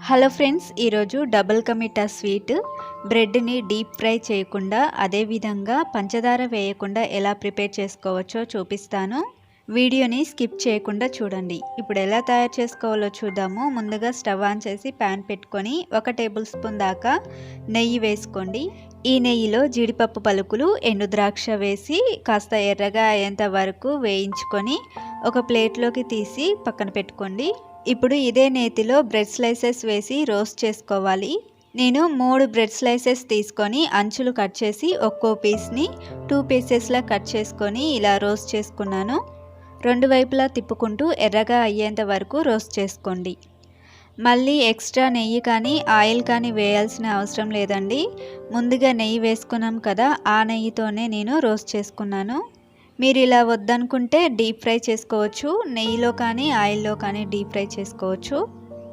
Hello friends, ఈరోజు double ka meetha sweet బ్రెడ్ని deep fry చేయకుండా అదేవిధంగా పంచదార వేయకుండా ఎలా ప్రిపేర్ చేసుకోవచ్చో చూపిస్తాను. వీడియోని స్కిప్ చేయకుండా చూడండి. ఇప్పుడు ఎలా తయారు చేసుకోవాలో చూద్దాము. ముందుగా స్టవ్ ఆన్ చేసి ప్యాన్ పెట్టుకొని 1 టేబుల్ స్పూన్ దాకా నెయ్యి వేసుకోండి. ఈ నెయ్యిలో జీడిపప్పు పలుకులు, ఎండు ద్రాక్ష వేసి కాస్త ఎర్రగా అయ్యేంత వరకు వేయించుకొని ఒక ప్లేట్లోకి తీసి పక్కన పెట్టుకోండి. ఇప్పుడు ఇదే నేతిలో బ్రెడ్ స్లైసెస్ వేసి రోస్ట్ చేసుకోవాలి. నేను 3 బ్రెడ్ స్లైసెస్ తీసుకొని అంచులు కట్ చేసి ఒక్కో పీస్ని 2 పీసెస్లా కట్ చేసుకొని ఇలా రోస్ట్ చేసుకున్నాను. 2 వైపులా తిప్పుకుంటూ ఎర్రగా అయ్యేంత వరకు రోస్ట్ చేసుకోండి. మళ్ళీ ఎక్స్ట్రా నెయ్యి కానీ ఆయిల్ కానీ వేయాల్సిన అవసరం లేదండి. ముందుగా నెయ్యి వేసుకున్నాం కదా, ఆ నెయ్యితోనే నేను రోస్ట్ చేసుకున్నాను. మీరు ఇలా వద్దనుకుంటే డీప్ ఫ్రై చేసుకోవచ్చు. నెయ్యిలో కానీ ఆయిల్లో కానీ డీప్ ఫ్రై చేసుకోవచ్చు.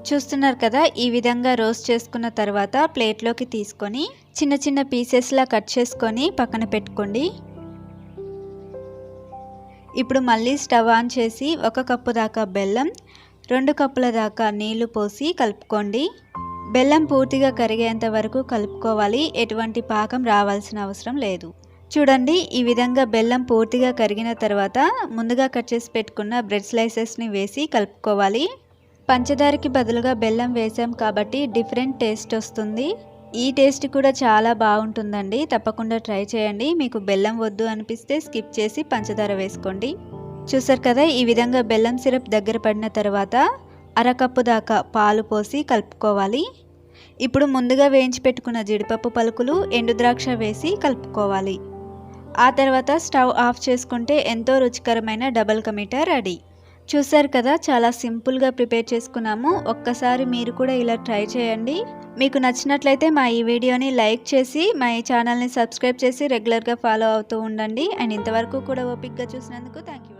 చూస్తున్నారు కదా, ఈ విధంగా రోస్ట్ చేసుకున్న తర్వాత ప్లేట్లోకి తీసుకొని చిన్న చిన్న పీసెస్లా కట్ చేసుకొని పక్కన పెట్టుకోండి. ఇప్పుడు మళ్ళీ స్టవ్ ఆన్ చేసి 1 కప్పు దాకా బెల్లం, 2 కప్పుల దాకా నీళ్లు పోసి కలుపుకోండి. బెల్లం పూర్తిగా కరిగేంత వరకు కలుపుకోవాలి. ఎటువంటి పాకం రావాల్సిన అవసరం లేదు. చూడండి, ఈ విధంగా బెల్లం పూర్తిగా కరిగిన తర్వాత ముందుగా కట్ చేసి పెట్టుకున్న బ్రెడ్ స్లైసెస్ని వేసి కలుపుకోవాలి. పంచదారకి బదులుగా బెల్లం వేసాం కాబట్టి డిఫరెంట్ టేస్ట్ వస్తుంది. ఈ టేస్ట్ కూడా చాలా బాగుంటుందండి. తప్పకుండా ట్రై చేయండి. మీకు బెల్లం వద్దు అనిపిస్తే స్కిప్ చేసి పంచదార వేసుకోండి. చూసారు కదా, ఈ విధంగా బెల్లం సిరప్ దగ్గర పడిన తర్వాత 1/2 కప్పు దాకా పాలు పోసి కలుపుకోవాలి. ఇప్పుడు ముందుగా వేయించి పెట్టుకున్న జీడిపప్పు పలుకులు, ఎండు ద్రాక్ష వేసి కలుపుకోవాలి. ఆ తర్వాత స్టవ్ ఆఫ్ చేసుకుంటే ఎంతో రుచికరమైన డబుల్ కా మీఠా రెడీ. చూసారు కదా, చాలా సింపుల్గా ప్రిపేర్ చేసుకున్నాము. ఒక్కసారి మీరు కూడా ఇలా ట్రై చేయండి. మీకు నచ్చినట్లయితే మా ఈ వీడియోని లైక్ చేసి మా ఈ ఛానల్ని సబ్స్క్రైబ్ చేసి రెగ్యులర్గా ఫాలో అవుతూ ఉండండి. అండ్ ఇంతవరకు కూడా ఓపిక్గా చూసినందుకు థ్యాంక్ యూ.